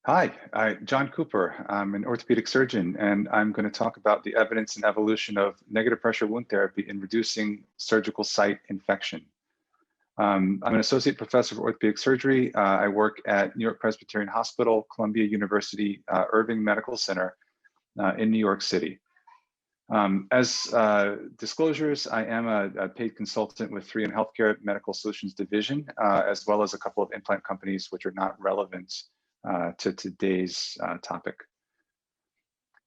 Hi, John Cooper. I'm an orthopedic surgeon, and I'm going to talk about the evidence and evolution of negative pressure wound therapy in reducing surgical site infection. I'm an associate professor of orthopedic surgery. I work at New York Presbyterian Hospital, Columbia University, Irving Medical Center in New York City. As disclosures, I am a paid consultant with 3M Healthcare Medical Solutions Division, as well as a couple of implant companies which are not relevant to today's topic.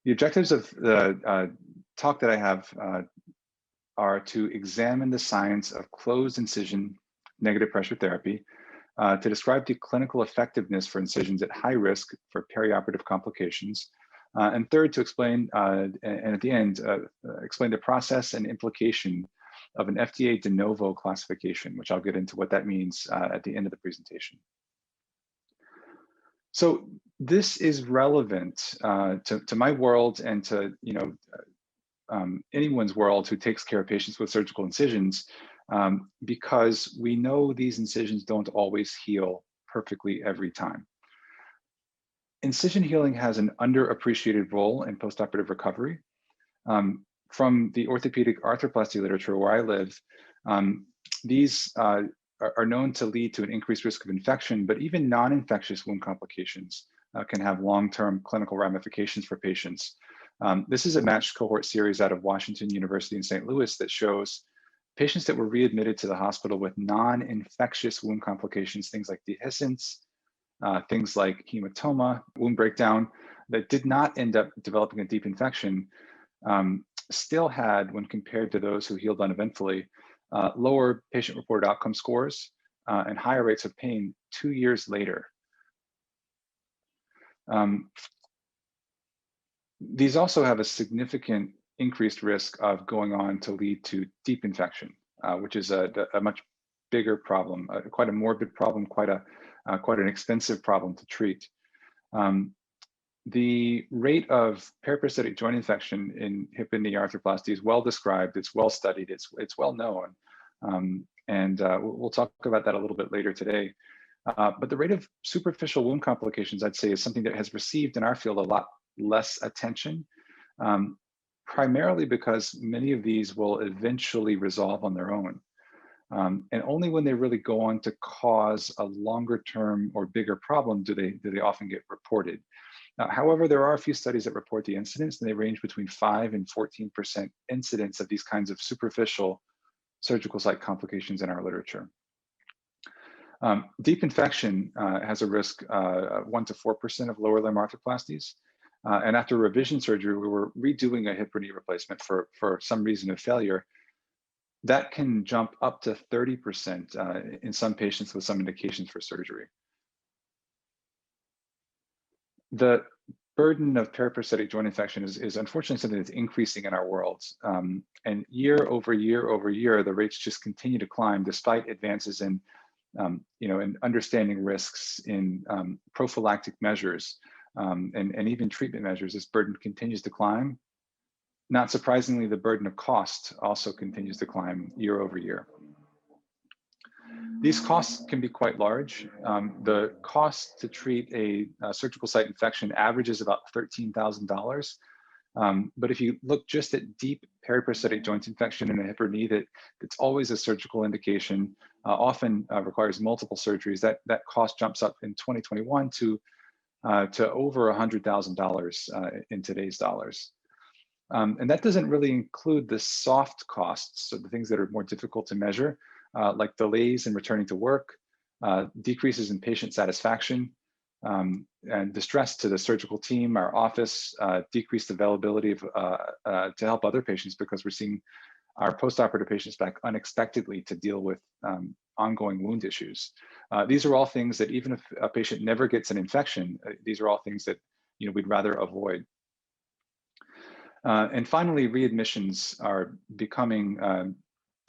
The objectives of the talk that I have are to examine the science of closed incision negative pressure therapy, to describe the clinical effectiveness for incisions at high risk for perioperative complications, and third, to explain, and at the end, explain the process and implication of an FDA de novo classification, which I'll get into what that means at the end of the presentation. So this is relevant to my world and to anyone's world who takes care of patients with surgical incisions, because we know these incisions don't always heal perfectly every time. Incision healing has an underappreciated role in postoperative recovery. From the orthopedic arthroplasty literature where I live, these are known to lead to an increased risk of infection, but even non-infectious wound complications can have long-term clinical ramifications for patients. This is a matched cohort series out of Washington University in St. Louis that shows patients that were readmitted to the hospital with non-infectious wound complications, things like dehiscence, things like hematoma, wound breakdown, that did not end up developing a deep infection, still had, when compared to those who healed uneventfully, lower patient-reported outcome scores and higher rates of pain 2 years later. These also have a significant increased risk of going on to lead to deep infection, which is a much bigger problem, quite a morbid problem, quite an expensive problem to treat. The rate of periprosthetic joint infection in hip and knee arthroplasty is well described, it's well studied, it's well known, and we'll talk about that a little bit later today. But the rate of superficial wound complications, I'd say, is something that has received in our field a lot less attention, primarily because many of these will eventually resolve on their own. And only when they really go on to cause a longer term or bigger problem do they often get reported. However, there are a few studies that report the incidence, and they range between 5 and 14% incidence of these kinds of superficial surgical site complications in our literature. Deep infection has a risk 1 to 4% of lower limb arthroplasties. And after revision surgery, we were redoing a hip or knee replacement for some reason of failure. That can jump up to 30% in some patients with some indications for surgery. The burden of periprosthetic joint infection is unfortunately something that's increasing in our world. And year over year, the rates just continue to climb despite advances in, in understanding risks, in prophylactic measures, and even treatment measures. This burden continues to climb. Not surprisingly, the burden of cost also continues to climb year over year. These costs can be quite large. The cost to treat a surgical site infection averages about $13,000. But if you look just at deep periprosthetic joint infection in a hip or knee that's always a surgical indication, often requires multiple surgeries, that cost jumps up in 2021 to over $100,000 in today's dollars. And that doesn't really include the soft costs, so the things that are more difficult to measure, like delays in returning to work, decreases in patient satisfaction, and distress to the surgical team, our office, decreased availability to help other patients because we're seeing our postoperative patients back unexpectedly to deal with ongoing wound issues. These are all things that even if a patient never gets an infection, these are all things that we'd rather avoid. And finally, readmissions are becoming,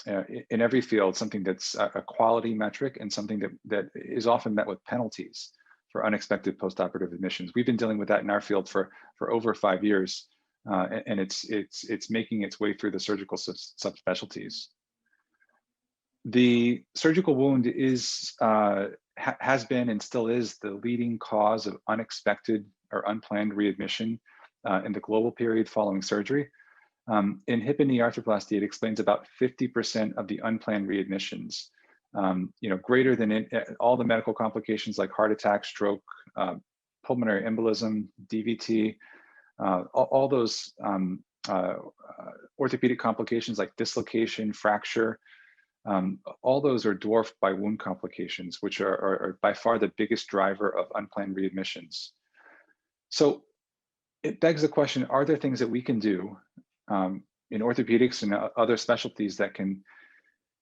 in every field, something that's a quality metric and something that is often met with penalties for unexpected postoperative admissions. We've been dealing with that in our field for over 5 years, and it's making its way through the surgical subspecialties. The surgical wound has been and still is the leading cause of unexpected or unplanned readmission in the global period following surgery. In hip and knee arthroplasty, it explains about 50% of the unplanned readmissions, greater than all the medical complications like heart attack, stroke, pulmonary embolism, DVT, all those orthopedic complications like dislocation, fracture, all those are dwarfed by wound complications, which are by far the biggest driver of unplanned readmissions. So it begs the question, are there things that we can do in orthopedics and other specialties that can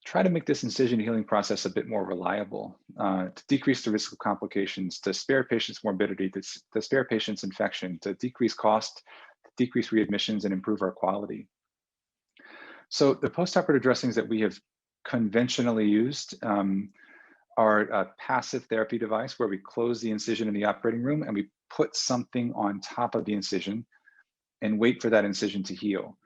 try to make this incision healing process a bit more reliable, to decrease the risk of complications, to spare patients morbidity, to spare patients infection, to decrease cost, to decrease readmissions and improve our quality. So the postoperative dressings that we have conventionally used are a passive therapy device where we close the incision in the operating room and we put something on top of the incision and wait for that incision to heal.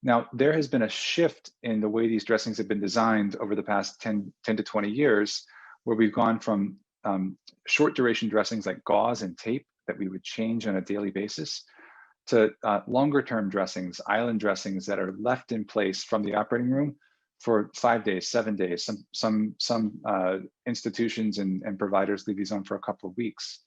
Now, there has been a shift in the way these dressings have been designed over the past 10 to 20 years, where we've gone from short duration dressings like gauze and tape that we would change on a daily basis to longer term dressings, island dressings that are left in place from the operating room for 5 days, 7 days. Some institutions and providers leave these on for a couple of weeks.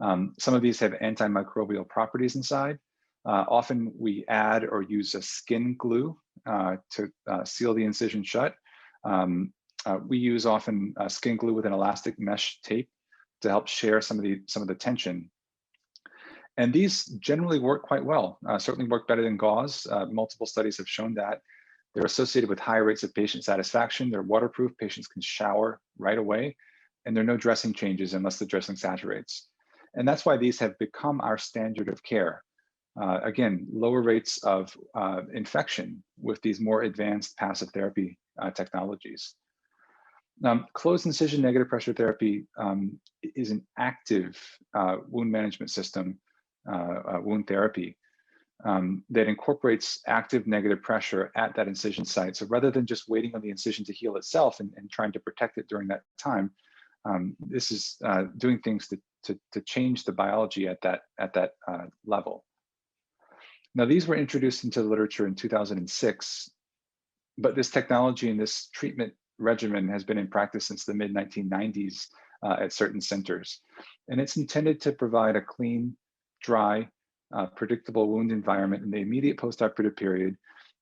Some of these have antimicrobial properties inside. Often we add or use a skin glue to seal the incision shut. We use often skin glue with an elastic mesh tape to help share some of the tension. And these generally work quite well, certainly work better than gauze. Multiple studies have shown that. They're associated with high rates of patient satisfaction. They're waterproof, patients can shower right away, and there are no dressing changes unless the dressing saturates. And that's why these have become our standard of care. Again, lower rates of infection with these more advanced passive therapy technologies. Closed incision negative pressure therapy is an active wound management system, wound therapy that incorporates active negative pressure at that incision site. So rather than just waiting on the incision to heal itself and trying to protect it during that time, this is doing things to change the biology at that level. Now, these were introduced into the literature in 2006, but this technology and this treatment regimen has been in practice since the mid-1990s at certain centers. And it's intended to provide a clean, dry, predictable wound environment in the immediate postoperative period.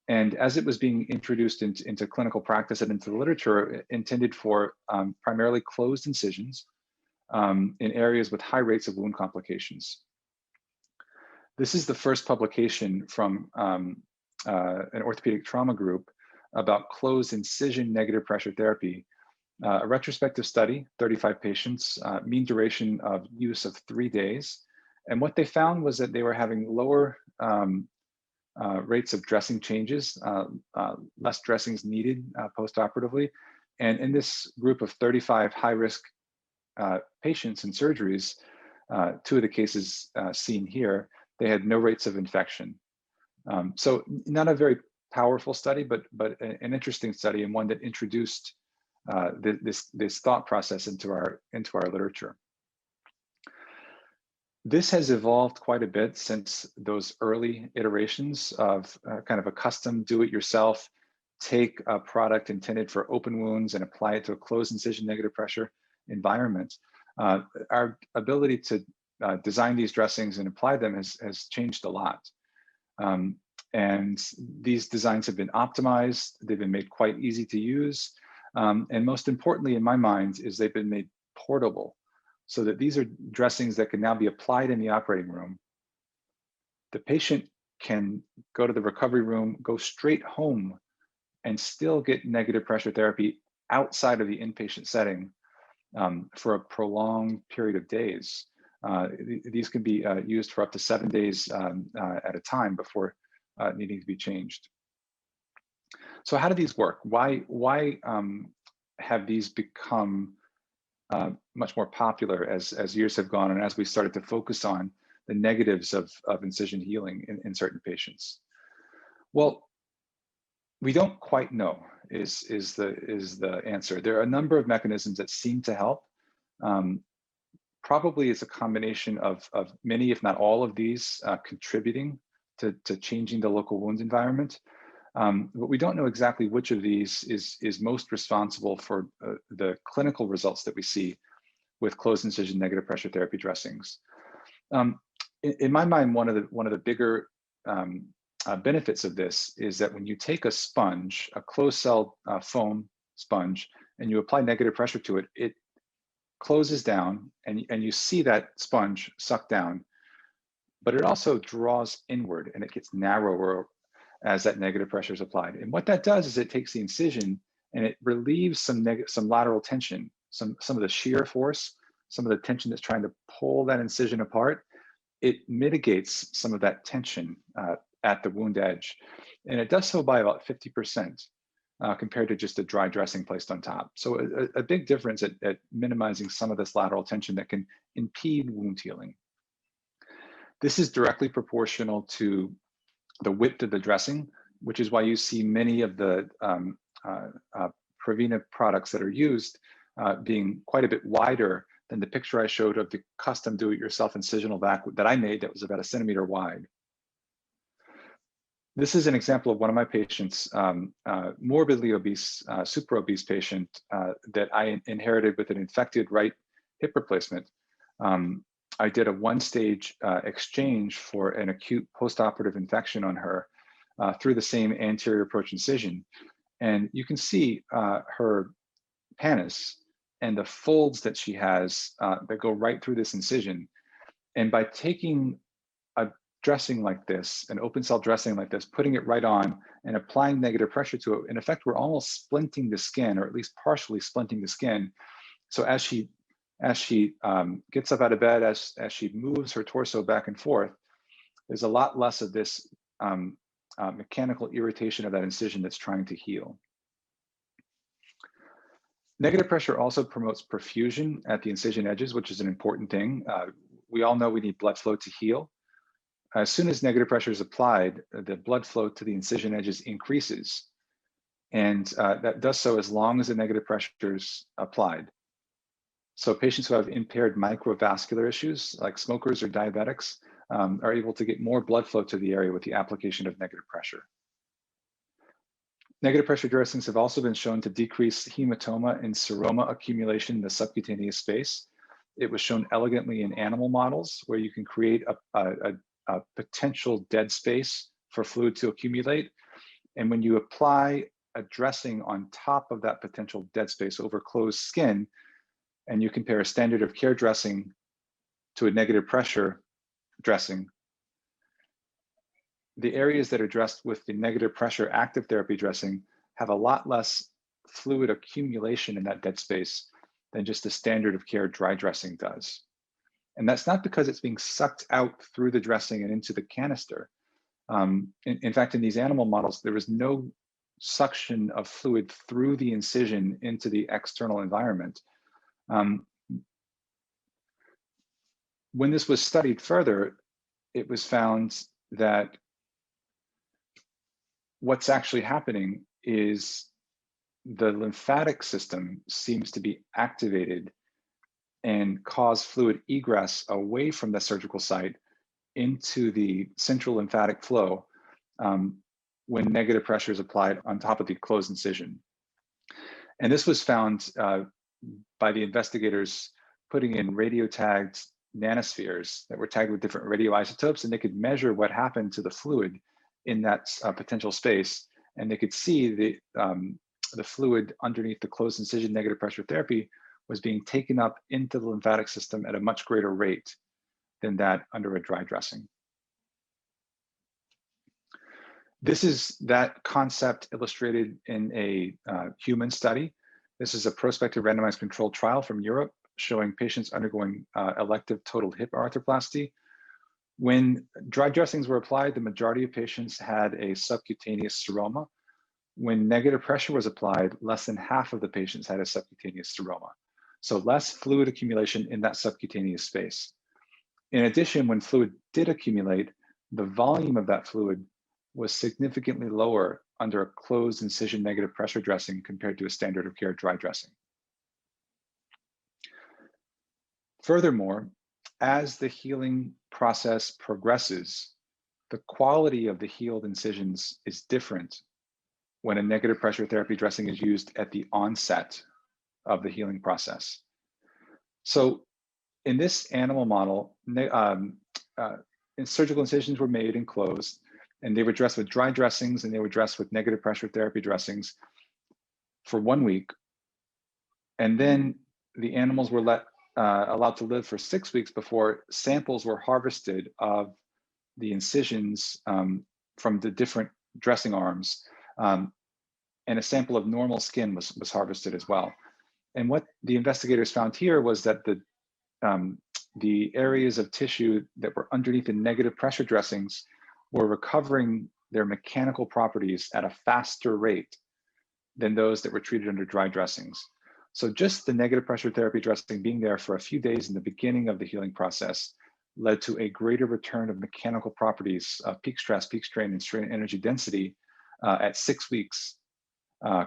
And as it was being introduced into clinical practice and into the literature, intended for primarily closed incisions in areas with high rates of wound complications. This is the first publication from an orthopedic trauma group about closed incision negative pressure therapy, a retrospective study, 35 patients, mean duration of use of 3 days. And what they found was that they were having lower rates of dressing changes, less dressings needed postoperatively. And in this group of 35 high-risk patients and surgeries, 2 of the cases seen here, they had no rates of infection. So not a very powerful study, but an interesting study, and one that introduced this thought process into our literature. This has evolved quite a bit since those early iterations of kind of a custom do-it-yourself, take a product intended for open wounds and apply it to a closed incision negative pressure environment. Our ability to design these dressings and apply them has changed a lot. And these designs have been optimized, they've been made quite easy to use, and most importantly in my mind is they've been made portable, so that these are dressings that can now be applied in the operating room. The patient can go to the recovery room, go straight home, and still get negative pressure therapy outside of the inpatient setting for a prolonged period of days. These can be used for up to 7 days at a time before needing to be changed. So how do these work? Why have these become much more popular as years have gone and as we started to focus on the negatives of incision healing in certain patients? Well, we don't quite know is the answer. There are a number of mechanisms that seem to help. Probably it's a combination of many, if not all of these contributing to changing the local wound environment. But we don't know exactly which of these is most responsible for the clinical results that we see with closed incision negative pressure therapy dressings. In my mind, one of the bigger benefits of this is that when you take a sponge, a closed cell foam sponge, and you apply negative pressure to it, it closes down, and you see that sponge suck down, but it also draws inward and it gets narrower as that negative pressure is applied. And what that does is it takes the incision and it relieves some lateral tension, some of the shear force, some of the tension that's trying to pull that incision apart. It mitigates some of that tension at the wound edge. And it does so by about 50% compared to just a dry dressing placed on top. So a big difference at minimizing some of this lateral tension that can impede wound healing. This is directly proportional to the width of the dressing, which is why you see many of the Prevena products that are used being quite a bit wider than the picture I showed of the custom do-it-yourself incisional vac that I made that was about 1 centimeter wide. This is an example of one of my patients, morbidly obese, super obese patient that I inherited with an infected right hip replacement. I did a one-stage exchange for an acute postoperative infection on her through the same anterior approach incision. And you can see her pannus and the folds that she has that go right through this incision. And by taking a dressing like this, an open cell dressing like this, putting it right on and applying negative pressure to it, in effect, we're almost splinting the skin, or at least partially splinting the skin. So as she gets up out of bed, as she moves her torso back and forth, there's a lot less of this mechanical irritation of that incision that's trying to heal. Negative pressure also promotes perfusion at the incision edges, which is an important thing. We all know we need blood flow to heal. As soon as negative pressure is applied, the blood flow to the incision edges increases. And that does so as long as the negative pressure is applied. So patients who have impaired microvascular issues, like smokers or diabetics, are able to get more blood flow to the area with the application of negative pressure. Negative pressure dressings have also been shown to decrease hematoma and seroma accumulation in the subcutaneous space. It was shown elegantly in animal models where you can create a potential dead space for fluid to accumulate. And when you apply a dressing on top of that potential dead space over closed skin, and you compare a standard of care dressing to a negative pressure dressing, the areas that are dressed with the negative pressure active therapy dressing have a lot less fluid accumulation in that dead space than just the standard of care dry dressing does. And that's not because it's being sucked out through the dressing and into the canister. In fact, in these animal models, there was no suction of fluid through the incision into the external environment. When this was studied further, it was found that what's actually happening is the lymphatic system seems to be activated and cause fluid egress away from the surgical site into the central lymphatic flow when negative pressure is applied on top of the closed incision. And this was found by the investigators putting in radio-tagged nanospheres that were tagged with different radioisotopes, and they could measure what happened to the fluid in that potential space, and they could see the fluid underneath the closed incision negative pressure therapy was being taken up into the lymphatic system at a much greater rate than that under a dry dressing. This is that concept illustrated in a human study. This is a prospective randomized controlled trial from Europe showing patients undergoing elective total hip arthroplasty. When dry dressings were applied, the majority of patients had a subcutaneous seroma. When negative pressure was applied, less than half of the patients had a subcutaneous seroma. So less fluid accumulation in that subcutaneous space. In addition, when fluid did accumulate, the volume of that fluid was significantly lower under a closed incision negative pressure dressing compared to a standard of care dry dressing. Furthermore, as the healing process progresses, the quality of the healed incisions is different when a negative pressure therapy dressing is used at the onset of the healing process. So in this animal model, surgical incisions were made and closed, and they were dressed with dry dressings and they were dressed with negative pressure therapy dressings for 1 week. And then the animals were allowed to live for 6 weeks before samples were harvested of the incisions from the different dressing arms. And a sample of normal skin was harvested as well. And what the investigators found here was that the areas of tissue that were underneath the negative pressure dressings were recovering their mechanical properties at a faster rate than those that were treated under dry dressings. So just the negative pressure therapy dressing being there for a few days in the beginning of the healing process led to a greater return of mechanical properties of peak stress, peak strain, and strain energy density at 6 weeks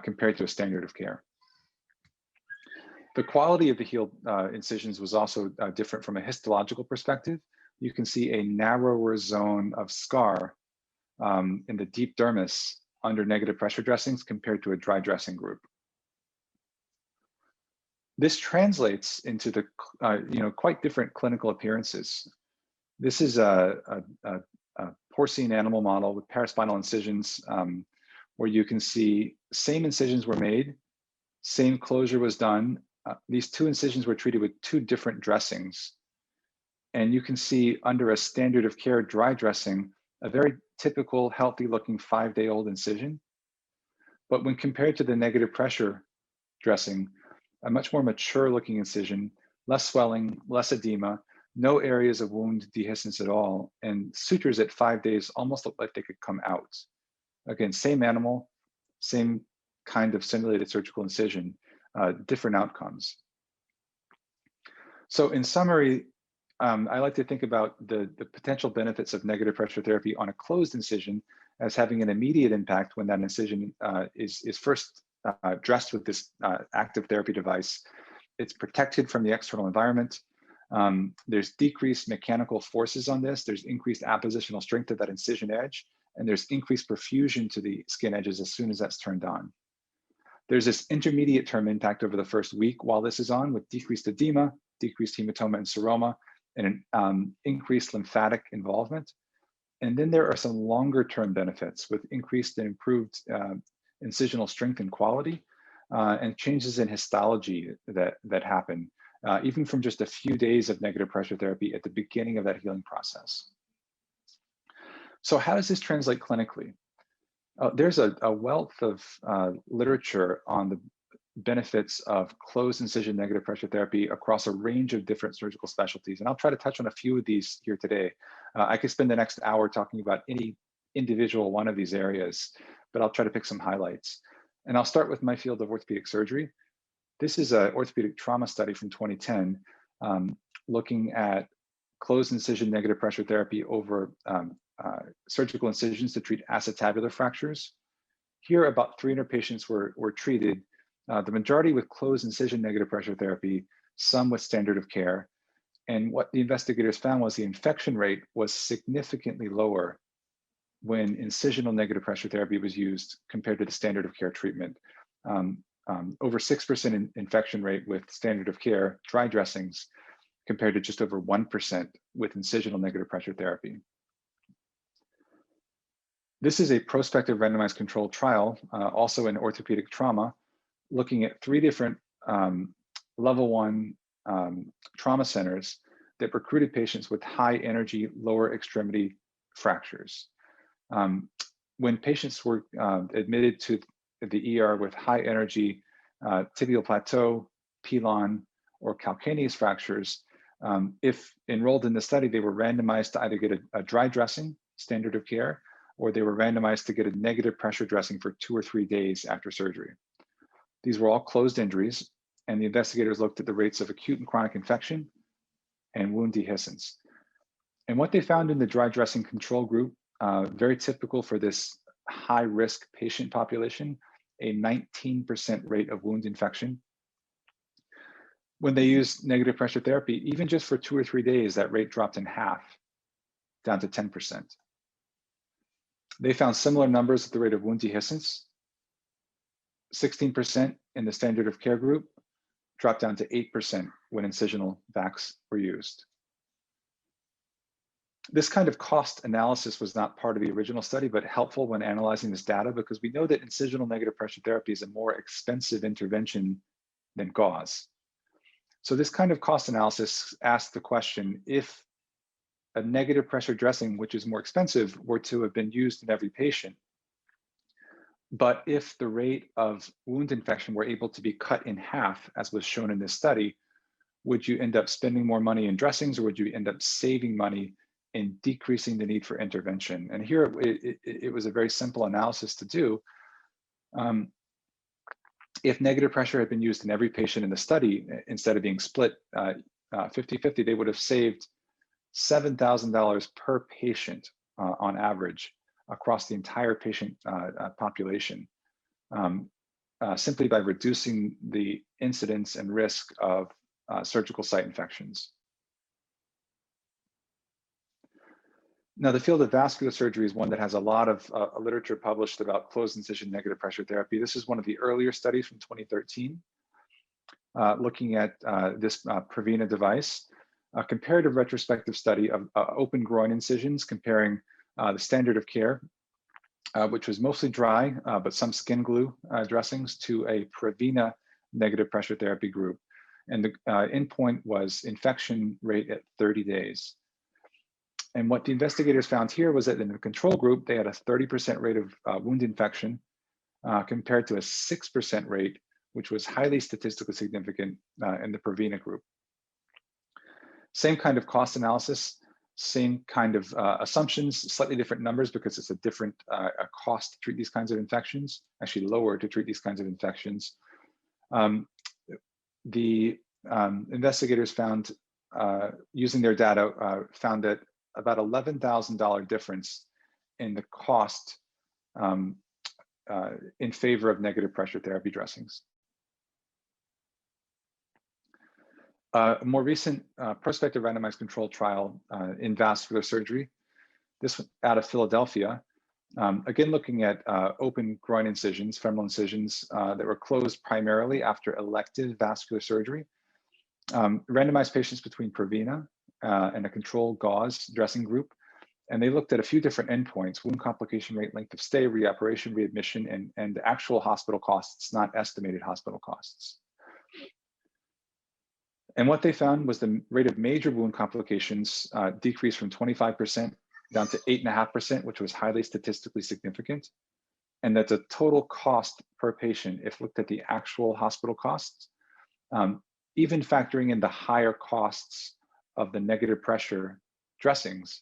compared to a standard of care. The quality of the healed incisions was also different from a histological perspective. You can see a narrower zone of scar in the deep dermis under negative pressure dressings compared to a dry dressing group. This translates into the quite different clinical appearances. This is a porcine animal model with paraspinal incisions where you can see same incisions were made, same closure was done. These two incisions were treated with two different dressings. And you can see under a standard of care dry dressing, a very typical healthy looking 5-day-old incision. But when compared to the negative pressure dressing, a much more mature looking incision, less swelling, less edema, no areas of wound dehiscence at all, and sutures at 5 days almost look like they could come out. Again, same animal, same kind of simulated surgical incision, different outcomes. So in summary, I like to think about the potential benefits of negative pressure therapy on a closed incision as having an immediate impact when that incision is first dressed with this active therapy device. It's protected from the external environment. There's decreased mechanical forces on this. There's increased appositional strength of that incision edge, and there's increased perfusion to the skin edges as soon as that's turned on. There's this intermediate term impact over the first week while this is on with decreased edema, decreased hematoma and seroma, and an increased lymphatic involvement. And then there are some longer term benefits with increased and improved incisional strength and quality and changes in histology that happen, even from just a few days of negative pressure therapy at the beginning of that healing process. So how does this translate clinically? There's a wealth of literature on the benefits of closed incision negative pressure therapy across a range of different surgical specialties. And I'll try to touch on a few of these here today. I could spend the next hour talking about any individual one of these areas, but I'll try to pick some highlights. And I'll start with my field of orthopedic surgery. This is an orthopedic trauma study from 2010, looking at closed incision negative pressure therapy over surgical incisions to treat acetabular fractures. Here, about 300 patients were treated, the majority with closed incision negative pressure therapy, some with standard of care. And what the investigators found was the infection rate was significantly lower when incisional negative pressure therapy was used compared to the standard of care treatment. Over 6% infection rate with standard of care dry dressings compared to just over 1% with incisional negative pressure therapy. This is a prospective randomized controlled trial, also in orthopedic trauma, looking at 3 different level 1 trauma centers that recruited patients with high energy lower extremity fractures. When patients were admitted to the ER with high energy tibial plateau, pilon, or calcaneus fractures, if enrolled in the study, they were randomized to either get a dry dressing, standard of care, or they were randomized to get a negative pressure dressing for 2 or 3 days after surgery. These were all closed injuries, and the investigators looked at the rates of acute and chronic infection and wound dehiscence. And what they found in the dry dressing control group, very typical for this high-risk patient population, a 19% rate of wound infection. When they used negative pressure therapy, even just for 2 or 3 days, that rate dropped in half, down to 10%. They found similar numbers at the rate of wound dehiscence. 16% in the standard of care group dropped down to 8% when incisional vacs were used. This kind of cost analysis was not part of the original study, but helpful when analyzing this data because we know that incisional negative pressure therapy is a more expensive intervention than gauze. So this kind of cost analysis asked the question, if a negative pressure dressing, which is more expensive, were to have been used in every patient, but if the rate of wound infection were able to be cut in half, as was shown in this study, would you end up spending more money in dressings, or would you end up saving money in decreasing the need for intervention? And here it was a very simple analysis to do. If negative pressure had been used in every patient in the study, instead of being split 50-50, they would have saved $7,000 per patient on average across the entire patient population, simply by reducing the incidence and risk of surgical site infections. Now, the field of vascular surgery is one that has a lot of literature published about closed incision negative pressure therapy. This is one of the earlier studies from 2013, looking at this Prevena device, a comparative retrospective study of open groin incisions comparing the standard of care, which was mostly dry, but some skin glue dressings, to a Prevena negative pressure therapy group. And the endpoint was infection rate at 30 days. And what the investigators found here was that in the control group, they had a 30% rate of wound infection compared to a 6% rate, which was highly statistically significant in the Prevena group. Same kind of cost analysis, same kind of assumptions, slightly different numbers because it's a different cost to treat these kinds of infections, actually lower to treat these kinds of infections. The investigators found, using their data, found that about $11,000 difference in the cost in favor of negative pressure therapy dressings. A more recent prospective randomized controlled trial in vascular surgery, this out of Philadelphia, again looking at open groin incisions, femoral incisions that were closed primarily after elective vascular surgery, randomized patients between Prevena and a control gauze dressing group. And they looked at a few different endpoints: wound complication rate, length of stay, reoperation, readmission, and actual hospital costs, not estimated hospital costs. And what they found was the rate of major wound complications decreased from 25% down to 8.5%, which was highly statistically significant. And that the total cost per patient, if looked at the actual hospital costs, even factoring in the higher costs of the negative pressure dressings,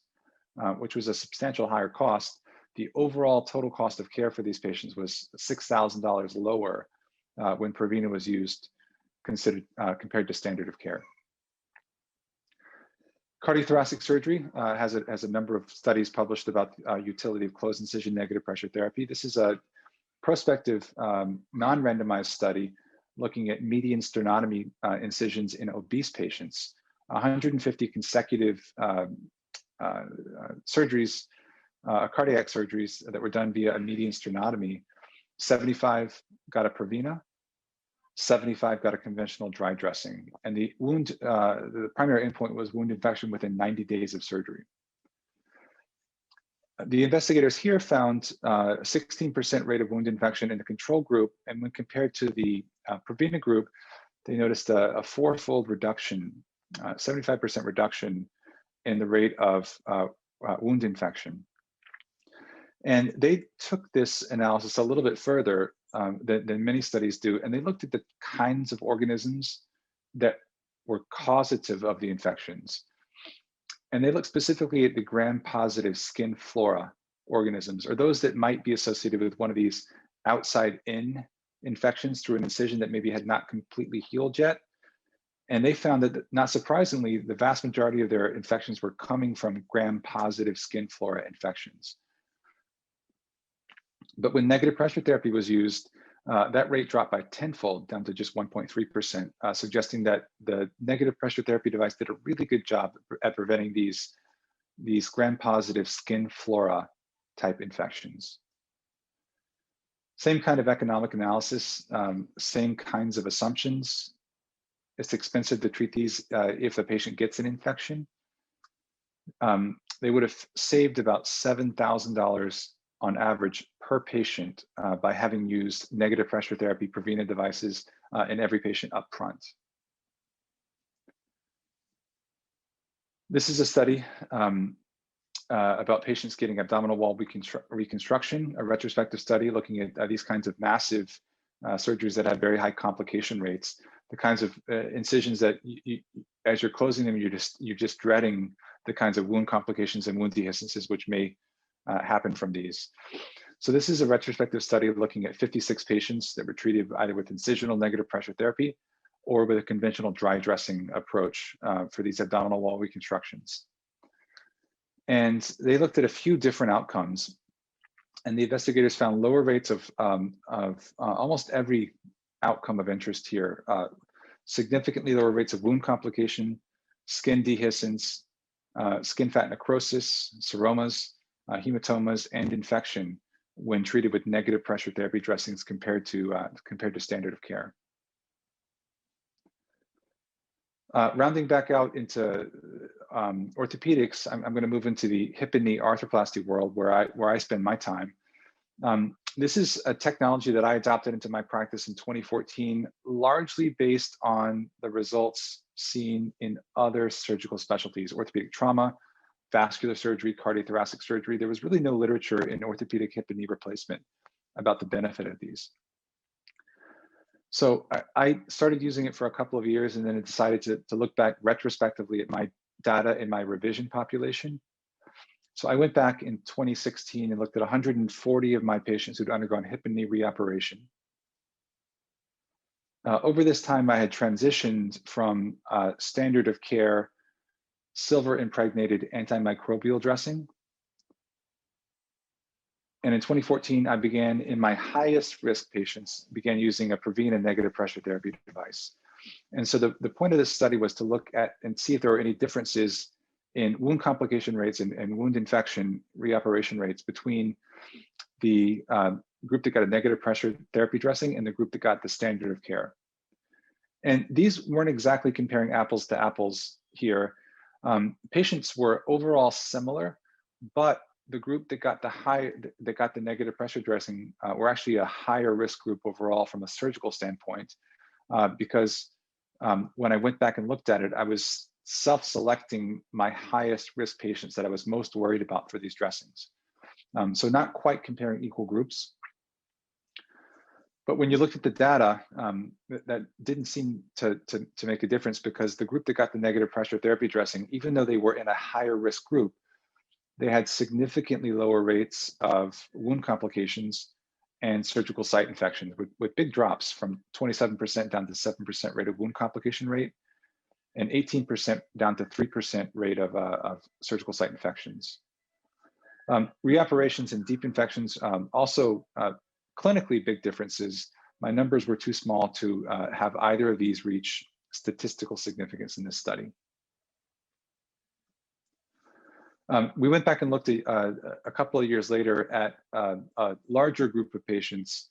which was a substantial higher cost, the overall total cost of care for these patients was $6,000 lower when Prevena was used, compared to standard of care. Cardiothoracic surgery has a number of studies published about utility of closed incision negative pressure therapy. This is a prospective non-randomized study looking at median sternotomy incisions in obese patients. 150 consecutive surgeries, cardiac surgeries that were done via a median sternotomy. 75 got a Prevena, 75 got a conventional dry dressing. And the primary endpoint was wound infection within 90 days of surgery. The investigators here found a 16% rate of wound infection in the control group. And when compared to the Prevena group, they noticed a fourfold reduction, 75% reduction in the rate of wound infection. And they took this analysis a little bit further than many studies do, and they looked at the kinds of organisms that were causative of the infections. And they looked specifically at the gram-positive skin flora organisms, or those that might be associated with one of these outside-in infections through an incision that maybe had not completely healed yet. And they found that, not surprisingly, the vast majority of their infections were coming from gram-positive skin flora infections. But when negative pressure therapy was used, that rate dropped by tenfold down to just 1.3%, suggesting that the negative pressure therapy device did a really good job at preventing these gram-positive skin flora type infections. Same kind of economic analysis, same kinds of assumptions. It's expensive to treat these if the patient gets an infection. They would have saved about $7,000 on average per patient by having used negative pressure therapy Prevena devices in every patient up front. This is a study about patients getting abdominal wall reconstruction, a retrospective study looking at these kinds of massive surgeries that have very high complication rates, the kinds of incisions that as you're closing them, you're just dreading the kinds of wound complications and wound dehiscences which may happen from these. So this is a retrospective study looking at 56 patients that were treated either with incisional negative pressure therapy or with a conventional dry dressing approach for these abdominal wall reconstructions. And they looked at a few different outcomes, and the investigators found lower rates of almost every outcome of interest here, significantly lower rates of wound complication, skin dehiscence, skin fat necrosis, seromas, hematomas, and infection when treated with negative pressure therapy dressings compared to standard of care. Rounding back out into orthopedics, I'm going to move into the hip and knee arthroplasty world where I spend my time. This is a technology that I adopted into my practice in 2014, largely based on the results seen in other surgical specialties, orthopedic trauma, vascular surgery, cardiothoracic surgery. There was really no literature in orthopedic hip and knee replacement about the benefit of these. So I started using it for a couple of years, and then I decided to look back retrospectively at my data in my revision population. So I went back in 2016 and looked at 140 of my patients who'd undergone hip and knee reoperation. Over this time, I had transitioned from standard of care silver impregnated antimicrobial dressing. And in 2014, I began in my highest risk patients, began using a Prevena negative pressure therapy device. And so the point of this study was to look at and see if there were any differences in wound complication rates and wound infection reoperation rates between the group that got a negative pressure therapy dressing and the group that got the standard of care. And these weren't exactly comparing apples to apples here. Patients were overall similar, but the group that got the negative pressure dressing were actually a higher risk group overall from a surgical standpoint, because when I went back and looked at it, I was self-selecting my highest risk patients that I was most worried about for these dressings. So not quite comparing equal groups. But when you looked at the data, that didn't seem to make a difference, because the group that got the negative pressure therapy dressing, even though they were in a higher risk group, they had significantly lower rates of wound complications and surgical site infections with big drops from 27% down to 7% rate of wound complication rate and 18% down to 3% rate of surgical site infections. Reoperations and deep infections, also clinically big differences. My numbers were too small to have either of these reach statistical significance in this study. We went back and looked at a couple of years later at a larger group of patients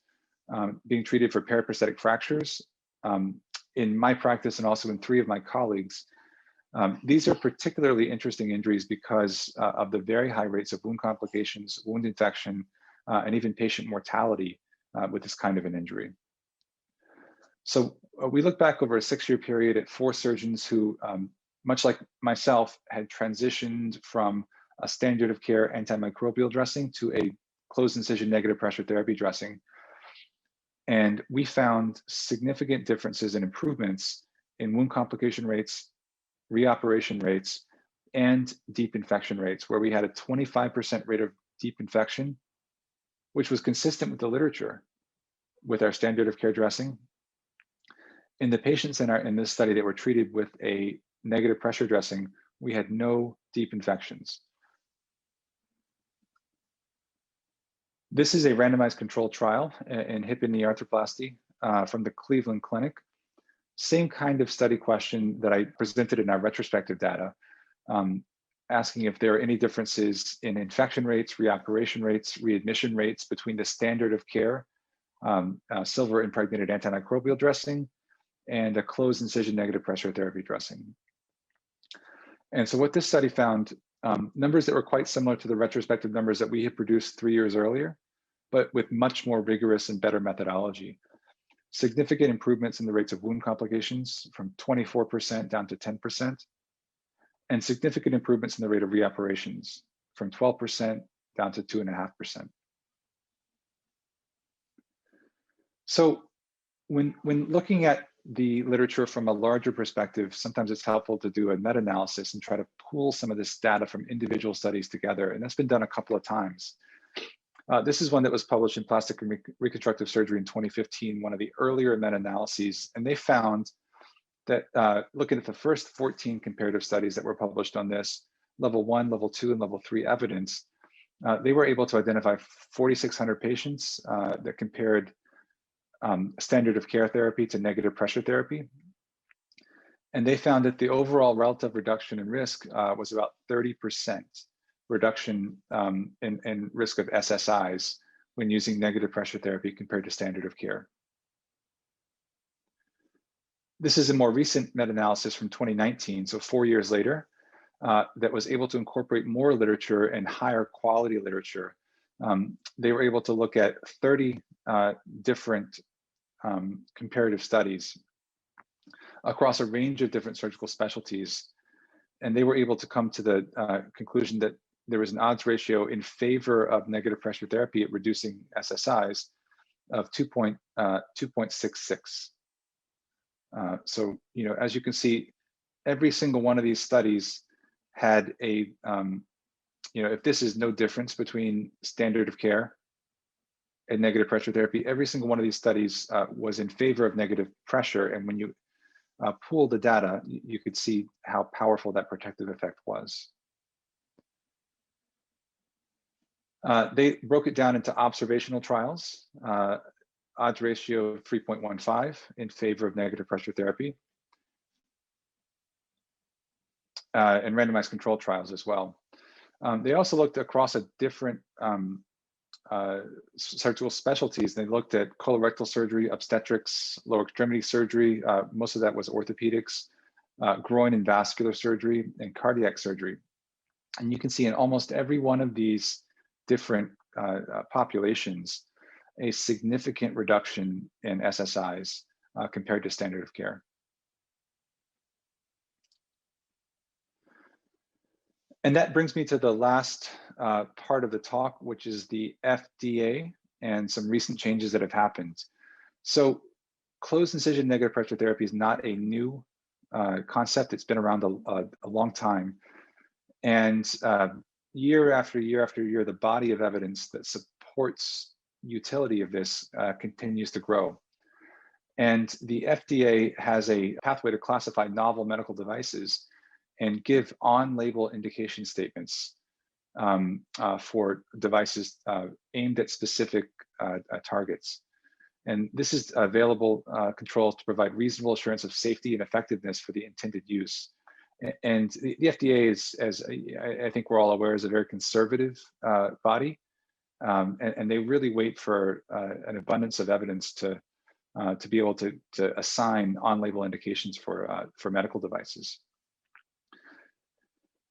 being treated for periprosthetic fractures in my practice and also in 3 of my colleagues. These are particularly interesting injuries because of the very high rates of wound complications, wound infection, and even patient mortality with this kind of an injury. So we look back over a 6-year period at 4 surgeons who, much like myself, had transitioned from a standard of care antimicrobial dressing to a closed incision negative pressure therapy dressing. And we found significant differences and improvements in wound complication rates, reoperation rates, and deep infection rates, where we had a 25% rate of deep infection, which was consistent with the literature with our standard of care dressing. In the patients in this study that were treated with a negative pressure dressing, we had no deep infections. This is a randomized controlled trial in hip and knee arthroplasty from the Cleveland Clinic. Same kind of study question that I presented in our retrospective data, asking if there are any differences in infection rates, reoperation rates, readmission rates between the standard of care, silver impregnated antimicrobial dressing, and a closed incision negative pressure therapy dressing. And so what this study found, numbers that were quite similar to the retrospective numbers that we had produced 3 years earlier, but with much more rigorous and better methodology. Significant improvements in the rates of wound complications from 24% down to 10%, and significant improvements in the rate of reoperations from 12% down to 2.5%. So when looking at the literature from a larger perspective, sometimes it's helpful to do a meta-analysis and try to pool some of this data from individual studies together, and that's been done a couple of times. This is one that was published in Plastic and Reconstructive Surgery in 2015, one of the earlier meta-analyses, and they found that looking at the first 14 comparative studies that were published on this, level 1, level 2, and level 3 evidence, they were able to identify 4,600 patients that compared standard of care therapy to negative pressure therapy. And they found that the overall relative reduction in risk was about 30% reduction in risk of SSIs when using negative pressure therapy compared to standard of care. This is a more recent meta-analysis from 2019, so 4 years later, that was able to incorporate more literature and higher quality literature. They were able to look at 30 different comparative studies across a range of different surgical specialties. And they were able to come to the conclusion that there was an odds ratio in favor of negative pressure therapy at reducing SSIs of 2.66. So, you know, as you can see, every single one of these studies had a, you know, if this is no difference between standard of care and negative pressure therapy, every single one of these studies was in favor of negative pressure. And when you pool the data, you could see how powerful that protective effect was. They broke it down into observational trials, odds ratio of 3.15 in favor of negative pressure therapy, and randomized control trials as well. They also looked across a different surgical specialties. They looked at colorectal surgery, obstetrics, lower extremity surgery. Most of that was orthopedics, groin and vascular surgery, and cardiac surgery. And you can see in almost every one of these different populations, a significant reduction in SSIs compared to standard of care. And that brings me to the last part of the talk, which is the FDA and some recent changes that have happened. So closed incision negative pressure therapy is not a new concept. It's been around a long time. And year after year after year, the body of evidence that supports utility of this continues to grow. And the FDA has a pathway to classify novel medical devices and give on-label indication statements for devices aimed at specific targets. And this is available controls to provide reasonable assurance of safety and effectiveness for the intended use. And the FDA is, as I think we're all aware, is a very conservative body. And they really wait for an abundance of evidence to be able to assign on-label indications for medical devices.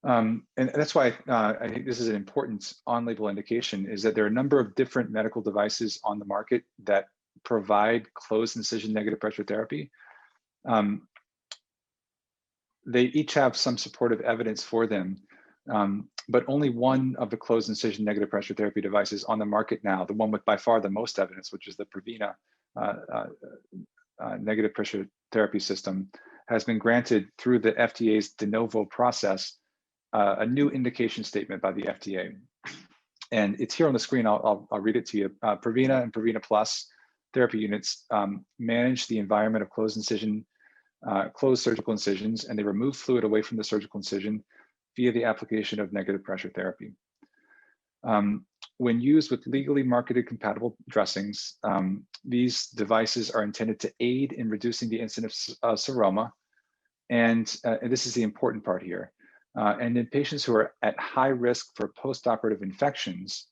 And that's why I think this is an important on-label indication, is that there are a number of different medical devices on the market that provide closed incision negative pressure therapy. They each have some supportive evidence for them, but only one of the closed incision negative pressure therapy devices on the market now, the one with by far the most evidence, which is the Prevena negative pressure therapy system, has been granted through the FDA's de novo process a new indication statement by the FDA. And it's here on the screen. I'll read it to you. Prevena and Prevena Plus therapy units manage the environment of closed surgical incisions, and they remove fluid away from the surgical incision via the application of negative pressure therapy. When used with legally marketed compatible dressings, these devices are intended to aid in reducing the incidence of seroma. And this is the important part here. And in patients who are at high risk for postoperative infections,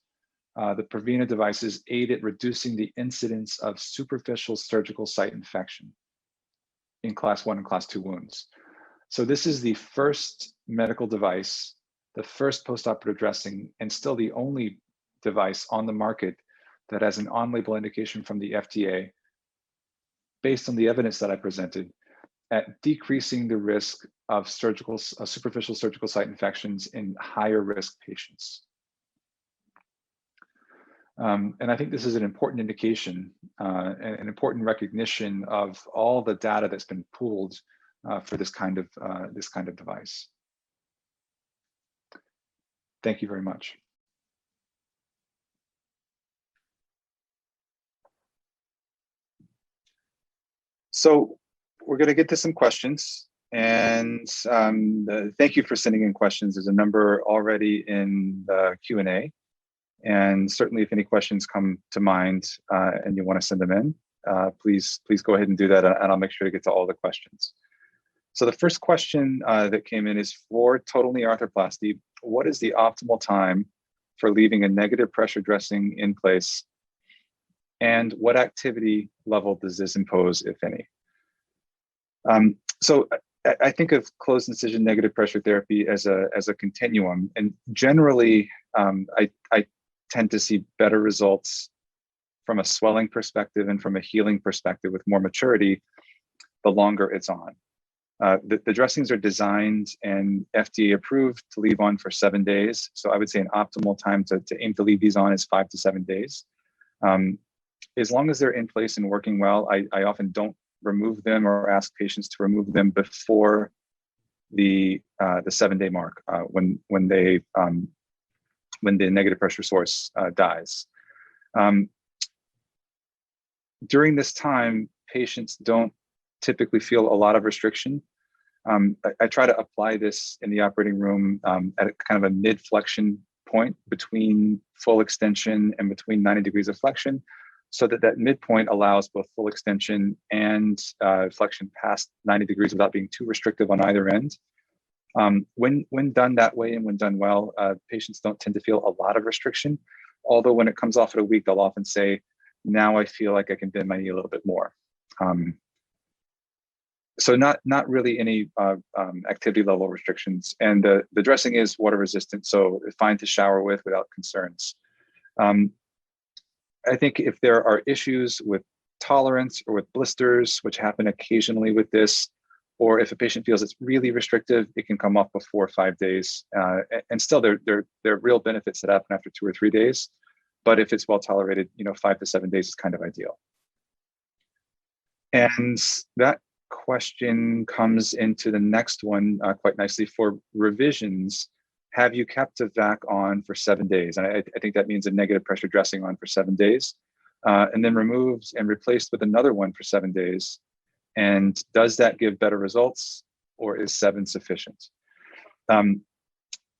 the Prevena devices aid at reducing the incidence of superficial surgical site infection in class 1 and class 2 wounds. So this is the first medical device, the first postoperative dressing, and still the only device on the market that has an on-label indication from the FDA based on the evidence that I presented at decreasing the risk of superficial surgical site infections in higher risk patients. And I think this is an important indication, an important recognition of all the data that's been pooled for this kind of device. Thank you very much. So we're going to get to some questions, and thank you for sending in questions. There's a number already in the Q&A, and certainly if any questions come to mind and you want to send them in, please go ahead and do that, and I'll make sure to get to all the questions. So the first question that came in is, for total knee arthroplasty, what is the optimal time for leaving a negative pressure dressing in place, and what activity level does this impose, if any? So I think of closed incision negative pressure therapy as a continuum, and generally I tend to see better results from a swelling perspective and from a healing perspective with more maturity the longer it's on. The dressings are designed and FDA approved to leave on for 7 days. So I would say an optimal time to aim to leave these on is 5 to 7 days. As long as they're in place and working well, I often don't remove them or ask patients to remove them before the 7-day mark when the negative pressure source dies. During this time, patients don't typically feel a lot of restriction. I try to apply this in the operating room at a kind of a mid-flexion point between full extension and between 90 degrees of flexion, so that midpoint allows both full extension and flexion past 90 degrees without being too restrictive on either end. When done that way and when done well, patients don't tend to feel a lot of restriction, although when it comes off at a week, they'll often say, now I feel like I can bend my knee a little bit more. So not really any activity level restrictions. And the dressing is water resistant, so fine to shower with without concerns. I think if there are issues with tolerance or with blisters, which happen occasionally with this, or if a patient feels it's really restrictive, it can come off before 5 days. And still, there are real benefits that happen after 2 or 3 days. But if it's well tolerated, 5 to 7 days is kind of ideal. And that question comes into the next one quite nicely. For revisions, have you kept a VAC on for 7 days? And I think that means a negative pressure dressing on for 7 days, and then removed and replaced with another one for 7 days. And does that give better results, or is 7 sufficient?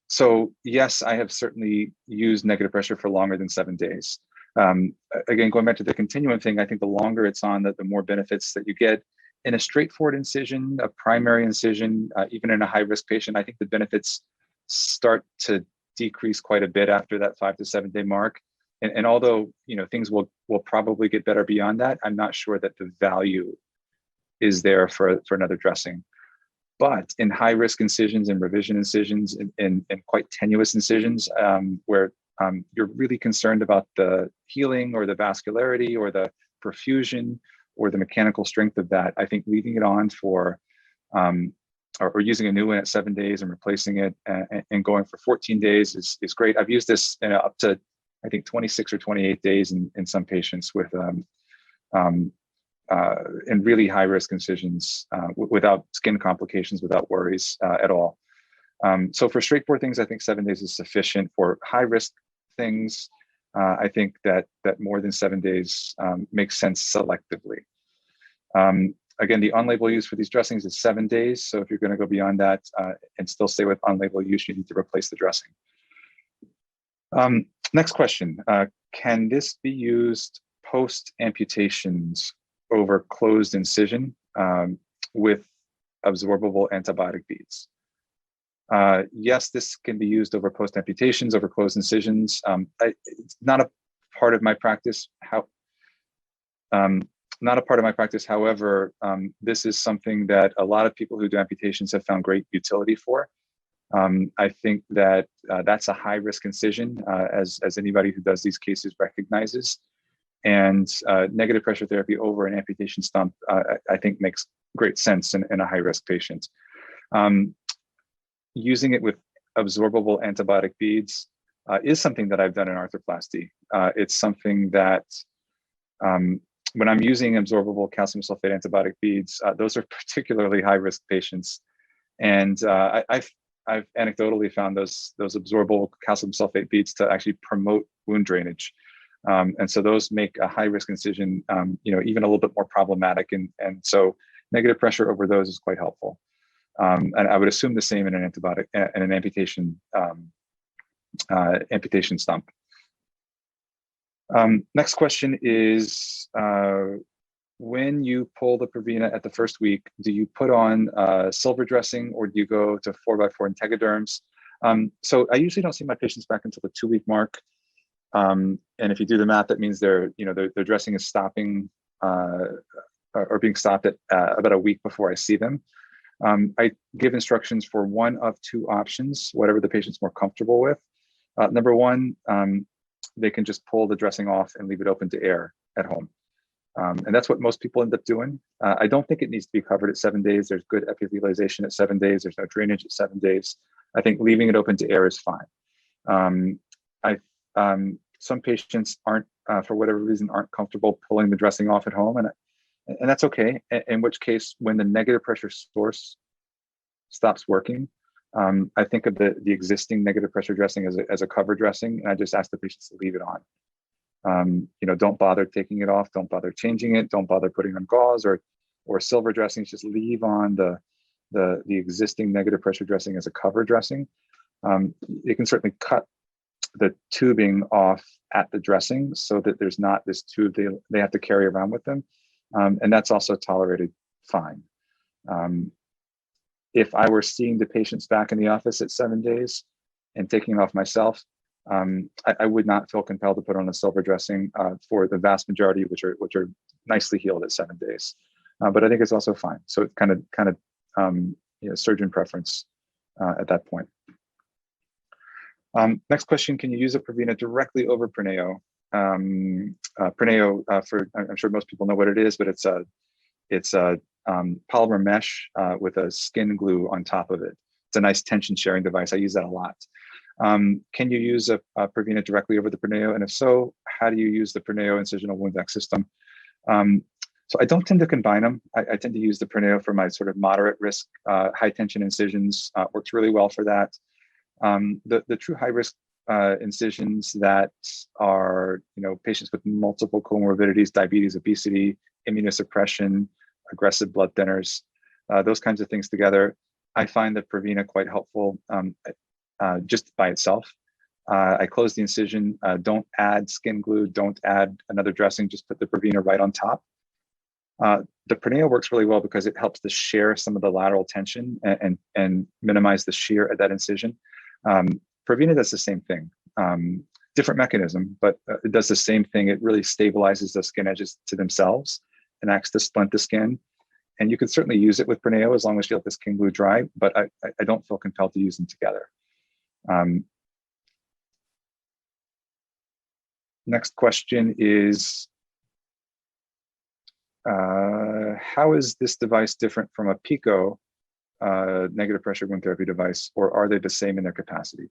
So yes, I have certainly used negative pressure for longer than 7 days. Again, going back to the continuum thing, I think the longer it's on, the more benefits that you get. In a straightforward incision, a primary incision, even in a high-risk patient, I think the benefits start to decrease quite a bit after that 5 to 7 day mark. And although things will probably get better beyond that, I'm not sure that the value is there for another dressing. But in high-risk incisions and revision incisions and quite tenuous incisions where you're really concerned about the healing or the vascularity or the perfusion or the mechanical strength of that, I think leaving it on for, or using a new one at 7 days and replacing it and going for 14 days is great. I've used this up to, I think, 26 or 28 days in some patients with in really high-risk incisions without skin complications, without worries at all. So for straightforward things, I think 7 days is sufficient. For high-risk things, I think that more than 7 days makes sense selectively. Again, the on-label use for these dressings is 7 days. So if you're going to go beyond that and still stay with on-label use, you need to replace the dressing. Next question, can this be used post-amputations over closed incision with absorbable antibiotic beads? Yes, this can be used over post-amputations, over closed incisions. It's not a part of my practice. Not a part of my practice. However, this is something that a lot of people who do amputations have found great utility for. I think that that's a high-risk incision, as anybody who does these cases recognizes. And negative pressure therapy over an amputation stump, I think makes great sense in a high-risk patient. Using it with absorbable antibiotic beads is something that I've done in arthroplasty. It's something that when I'm using absorbable calcium sulfate antibiotic beads, those are particularly high-risk patients. And I've anecdotally found those absorbable calcium sulfate beads to actually promote wound drainage. And so those make a high-risk incision, even a little bit more problematic. And so negative pressure over those is quite helpful. And I would assume the same in an amputation stump. Next question is, when you pull the Prevena at the first week, do you put on silver dressing or do you go to 4x4 integuderms? So I usually don't see my patients back until the 2-week mark. And if you do the math, that means their dressing is stopping or being stopped at about a week before I see them. I give instructions for one of two options, whatever the patient's more comfortable with. Number one, they can just pull the dressing off and leave it open to air at home. And that's what most people end up doing. I don't think it needs to be covered at 7 days. There's good epithelialization at 7 days. There's no drainage at 7 days. I think leaving it open to air is fine. Some patients aren't, for whatever reason, aren't comfortable pulling the dressing off at home, and that's okay. In which case, when the negative pressure source stops working, I think of the existing negative pressure dressing as a cover dressing, and I just ask the patients to leave it on. Don't bother taking it off. Don't bother changing it. Don't bother putting on gauze or silver dressings. Just leave on the existing negative pressure dressing as a cover dressing. You can certainly cut the tubing off at the dressing so that there's not this tube they have to carry around with them. And that's also tolerated fine. If I were seeing the patients back in the office at 7 days and taking it off myself, I would not feel compelled to put on a silver dressing for the vast majority, which are nicely healed at 7 days. But I think it's also fine. So it's kind of surgeon preference at that point. Next question: can you use a Prevena directly over Perneo? Perneo, I'm sure most people know what it is, but it's a polymer mesh with a skin glue on top of it. It's a nice tension sharing device. I use that a lot. Can you use a Prevena directly over the Perneo? And if so, how do you use the Perneo incisional wound vac system? So I don't tend to combine them. I tend to use the Perneo for my sort of moderate risk, high tension incisions. Works really well for that. The true high risk incisions that are, patients with multiple comorbidities, diabetes, obesity, immunosuppression, aggressive blood thinners, those kinds of things together, I find the Prevena quite helpful just by itself. I close the incision, don't add skin glue, don't add another dressing, just put the Prevena right on top. The Perneo works really well because it helps to share some of the lateral tension and minimize the shear at that incision. Prevena does the same thing, different mechanism, but it does the same thing. It really stabilizes the skin edges to themselves and acts to splint the skin. And you can certainly use it with Perneo as long as you let the skin glue dry, but I don't feel compelled to use them together. Next question is, how is this device different from a PICO negative pressure wound therapy device, or are they the same in their capacity?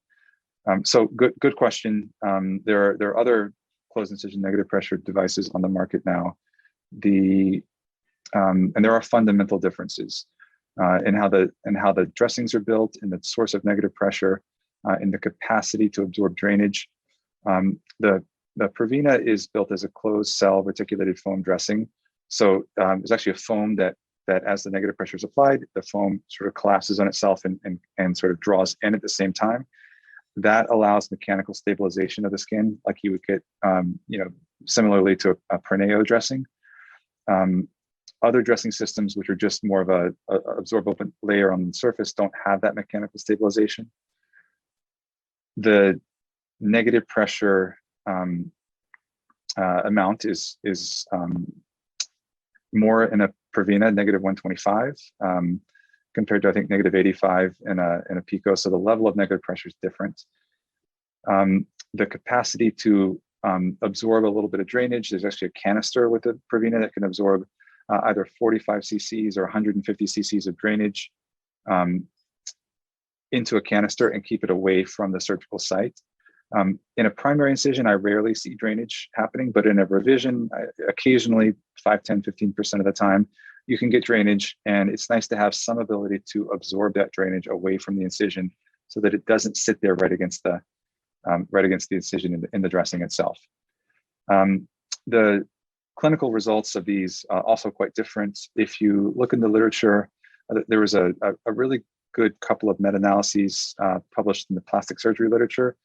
So good question. There are other closed incision negative pressure devices on the market now. And there are fundamental differences in how the dressings are built, in the source of negative pressure, in the capacity to absorb drainage. The Prevena is built as a closed cell reticulated foam dressing. So there's actually a foam that as the negative pressure is applied, the foam sort of collapses on itself and sort of draws in at the same time. That allows mechanical stabilization of the skin, like you would get, similarly to a perneo dressing. Other dressing systems, which are just more of a absorbable layer on the surface, don't have that mechanical stabilization. The negative pressure amount is more in a Previna, negative 125, compared to, I think, negative 85 in a Pico. So the level of negative pressure is different. The capacity to absorb a little bit of drainage, there's actually a canister with the Previna that can absorb either 45 cc's or 150 cc's of drainage into a canister and keep it away from the surgical site. In a primary incision, I rarely see drainage happening, but in a revision, occasionally 5, 10, 15% of the time, you can get drainage, and it's nice to have some ability to absorb that drainage away from the incision so that it doesn't sit there right against the incision in the dressing itself. The clinical results of these also quite different. If you look in the literature, there was a really good couple of meta-analyses published in the plastic surgery literature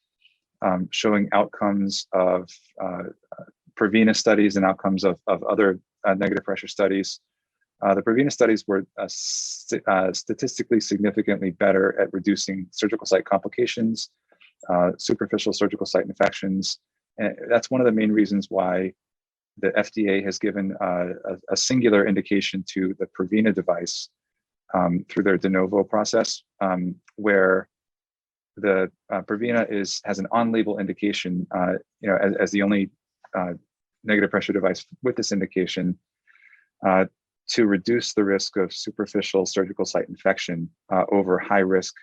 showing outcomes of Previna studies and outcomes of other negative pressure studies. The Previna studies were statistically significantly better at reducing surgical site complications, superficial surgical site infections. And that's one of the main reasons why the FDA has given a singular indication to the Previna device through their de novo process, where the Previna has an on-label indication, as the only negative pressure device with this indication to reduce the risk of superficial surgical site infection over high-risk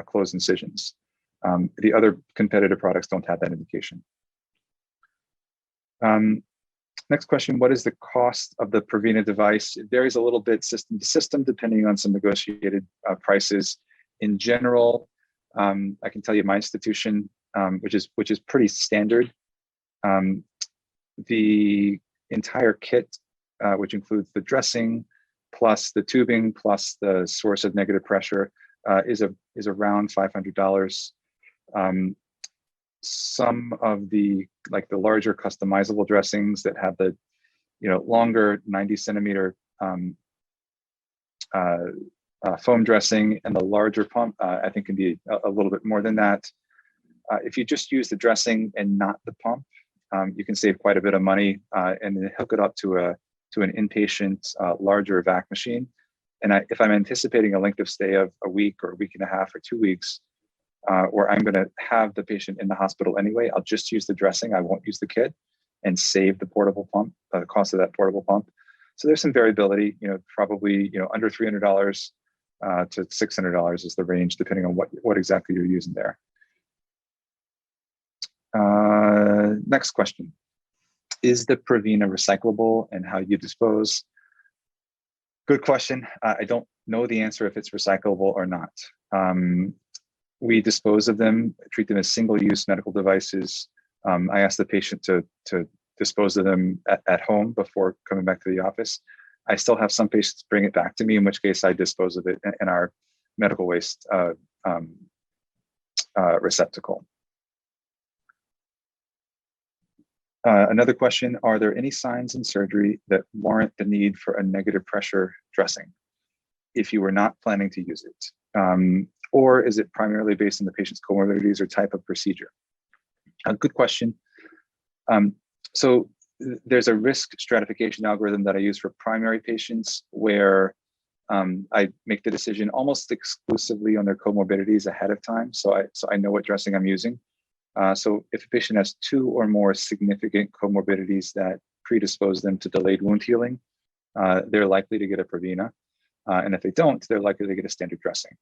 closed incisions. The other competitive products don't have that indication. Next question, what is the cost of the Previna device? It varies a little bit system to system, depending on some negotiated prices. In general, I can tell you my institution, which is pretty standard. The entire kit, which includes the dressing, plus the tubing, plus the source of negative pressure, is around $500. Some of the larger customizable dressings that have the longer 90 centimeter foam dressing and the larger pump, I think can be a little bit more than that. If you just use the dressing and not the pump, you can save quite a bit of money and then hook it up to an inpatient larger vac machine. And if I'm anticipating a length of stay of a week or a week and a half or 2 weeks, or I'm going to have the patient in the hospital anyway, I'll just use the dressing. I won't use the kit and save the portable pump, the cost of that portable pump. So there's some variability, probably, under $300 to $600 is the range, depending on what exactly you're using there. Next question. Is the Previna recyclable and how you dispose? Good question. I don't know the answer if it's recyclable or not. We dispose of them, treat them as single-use medical devices. I ask the patient to dispose of them at home before coming back to the office. I still have some patients bring it back to me, in which case I dispose of it in our medical waste receptacle. Another question, are there any signs in surgery that warrant the need for a negative pressure dressing if you were not planning to use it? Or is it primarily based on the patient's comorbidities or type of procedure? A good question. So there's a risk stratification algorithm that I use for primary patients where I make the decision almost exclusively on their comorbidities ahead of time. So I know what dressing I'm using. So if a patient has 2 or more significant comorbidities that predispose them to delayed wound healing, they're likely to get a Previna. And if they don't, they're likely to get a standard dressing.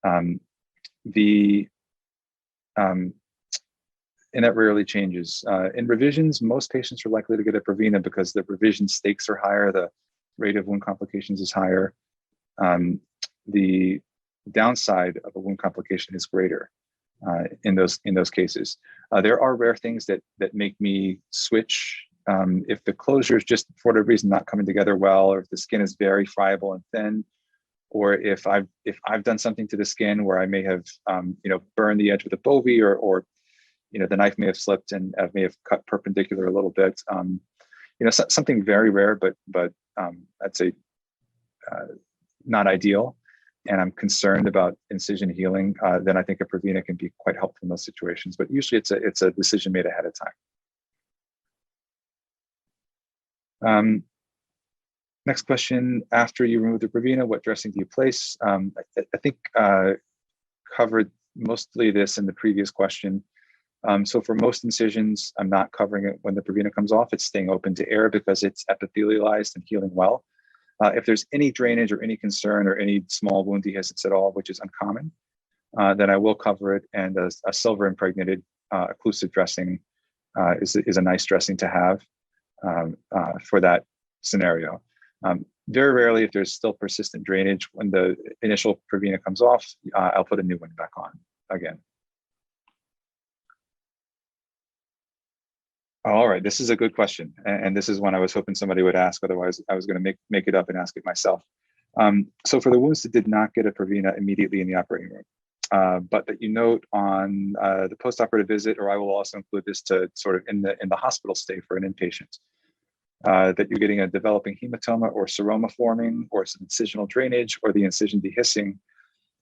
And that rarely changes. In revisions, most patients are likely to get a Previna because the revision stakes are higher, the rate of wound complications is higher. The downside of a wound complication is greater in those cases. There are rare things that make me switch. If the closure is just for whatever reason not coming together well, or if the skin is very friable and thin, or if I've done something to the skin where I may have burned the edge with a bovie, or the knife may have slipped and may have cut perpendicular a little bit. Something very rare, but I'd say not ideal, and I'm concerned about incision healing, then I think a Prevena can be quite helpful in those situations. But usually it's a decision made ahead of time. Next question: after you remove the Prevena, what dressing do you place? I think covered mostly this in the previous question. So for most incisions, I'm not covering it when the Prevena comes off. It's staying open to air because it's epithelialized and healing well. If there's any drainage or any concern or any small wound dehiscence at all, which is uncommon, then I will cover it. And a silver impregnated occlusive dressing is a nice dressing to have for that scenario. Very rarely, if there's still persistent drainage when the initial Prevena comes off, I'll put a new one back on again. All right, this is a good question, and this is one I was hoping somebody would ask. Otherwise, I was going to make it up and ask it myself. So for the wounds that did not get a Prevena immediately in the operating room, but that you note on the postoperative visit, or I will also include this to sort of in the hospital stay for an inpatient, that you're getting a developing hematoma or seroma forming, or some incisional drainage, or the incision dehiscing.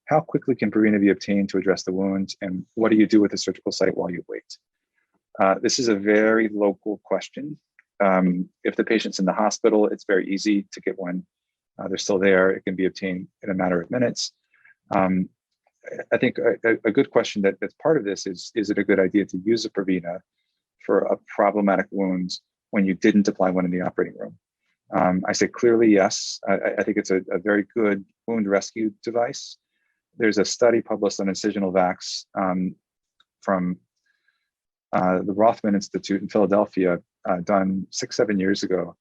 How quickly can Prevena be obtained to address the wound, and what do you do with the surgical site while you wait? This is a very local question. If the patient's in the hospital, it's very easy to get one. They're still there. It can be obtained in a matter of minutes. I think a good question that's part of this is it a good idea to use a Prevena for a problematic wound when you didn't apply one in the operating room? I say clearly yes. I think it's a very good wound rescue device. There's a study published on incisional vacs from the Rothman Institute in Philadelphia, done 6-7 years ago,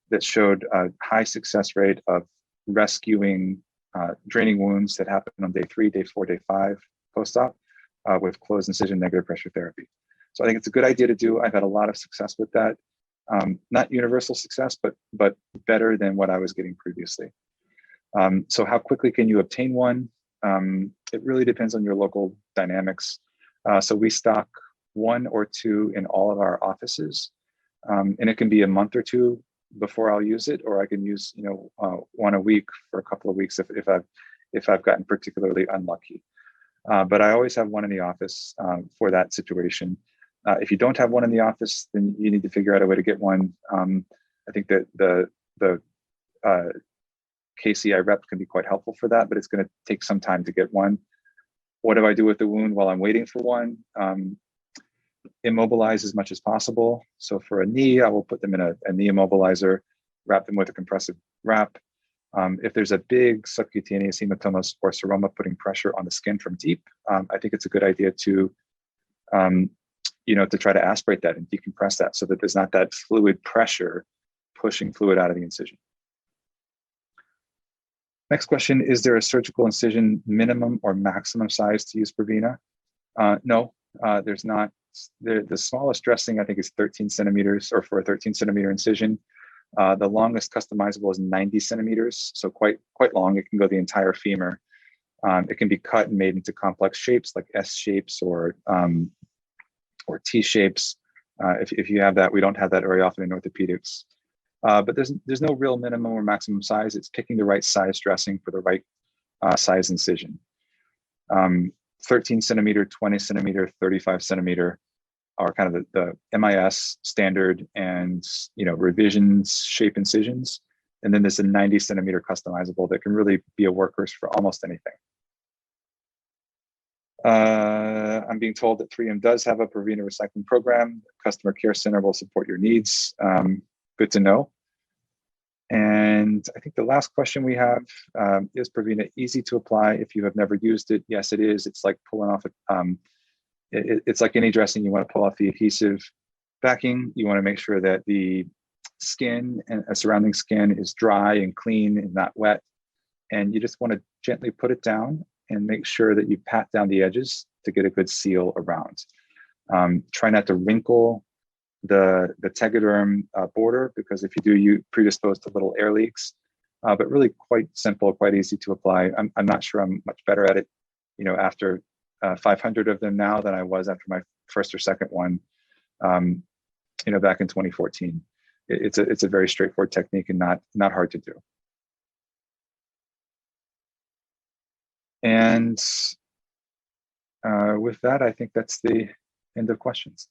that showed a high success rate of rescuing draining wounds that happen on day 3, day 4, day 5 post-op with closed incision negative pressure therapy. So I think it's a good idea to do. I've had a lot of success with that. Not universal success, but better than what I was getting previously. So how quickly can you obtain one? It really depends on your local dynamics. So we stock 1 or 2 in all of our offices, and it can be a month or 2 before I'll use it, or I can use 1 a week for a couple of weeks if I've gotten particularly unlucky. But I always have one in the office for that situation. If you don't have one in the office, then you need to figure out a way to get one. I think that the KCI rep can be quite helpful for that, but it's going to take some time to get one. What do I do with the wound while I'm waiting for one? Immobilize as much as possible. So for a knee, I will put them in a knee immobilizer, wrap them with a compressive wrap. If there's a big subcutaneous hematoma or seroma putting pressure on the skin from deep, I think it's a good idea to try to aspirate that and decompress that so that there's not that fluid pressure pushing fluid out of the incision. Next question: is there a surgical incision minimum or maximum size to use Prevena? No, there's not. The smallest dressing, I think, is 13 centimeters, or for a 13 centimeter incision. The longest customizable is 90 centimeters, so quite long. It can go the entire femur. It can be cut and made into complex shapes like S shapes or T shapes. If you have that, we don't have that very often in orthopedics. But there's no real minimum or maximum size. It's picking the right size dressing for the right size incision. 13 centimeter, 20 centimeter, 35 centimeter are kind of the MIS standard and revisions shape incisions. And then there's a 90 centimeter customizable that can really be a workhorse for almost anything. I'm being told that 3M does have a Prevena recycling program. Customer care center will support your needs. Good to know. And I think the last question we have is Prevena easy to apply if you have never used it? Yes, it is. It's like pulling off it's like any dressing. You want to pull off the adhesive backing. You want to make sure that the skin and surrounding skin is dry and clean and not wet. And you just want to gently put it down and make sure that you pat down the edges to get a good seal around. Try not to wrinkle the tegaderm border, because if you do, you predispose to little air leaks. but really quite simple, quite easy to apply. I'm not sure I'm much better at it, after 500 of them now than I was after my first or second one, back in 2014. It's a very straightforward technique and not hard to do. And with that, I think that's the end of questions.